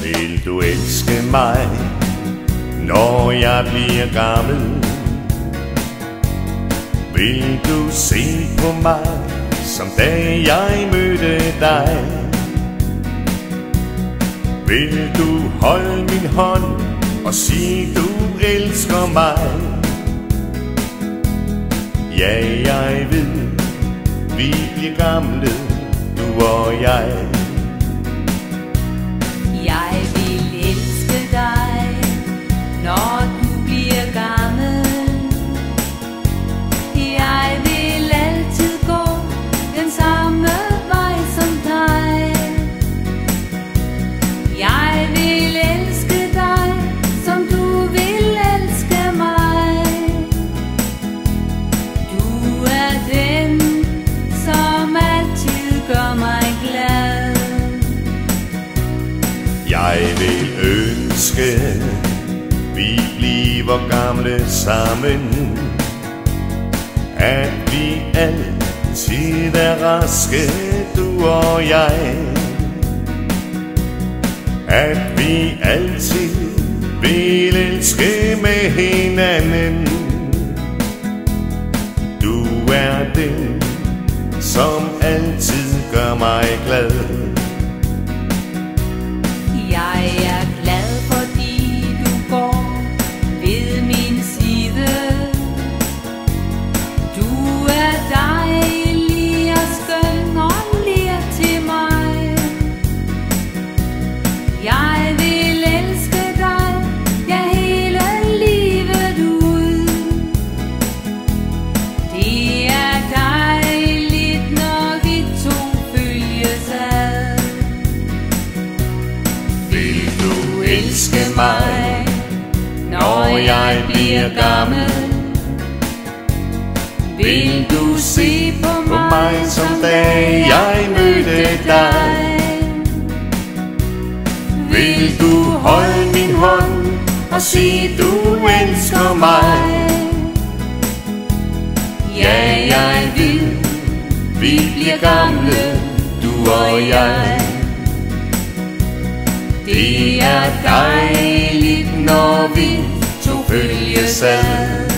Vil du elske mig, når jeg bliver gammel? Vil du se på mig, som da jeg mødte dig? Vil du holde min hånd og sige, du elsker mig? Ja, jeg ved, vi bliver gamle, du og jeg. Jeg vil elske dig, når du bliver gammel. Jeg vil altid gå den samme vej som dig. Jeg vil elske dig, som du vil elske mig. Du er den, som altid gør mig glad. Jeg vil ønske, vi bliver gamle sammen, at vi altid er raske, du og jeg. At vi altid vil elske med hinanden. Du er den, som altid gør mig glad. Jeg er glad, fordi du går ved min side. Du er dejlig og skøn og ler til mig. Jeg vil elske dig, ja, hele livet ud. Det er dejligt, når vi to følges ad. Vil du elske mig, når jeg bliver gammel? Vil du se på mig, som da jeg mødte dig? Vil du holde min hånd og sige, du elsker mig? Ja, jeg vil, vi bliver gamle, du og jeg. Det er dejligt, når vi to følges ad.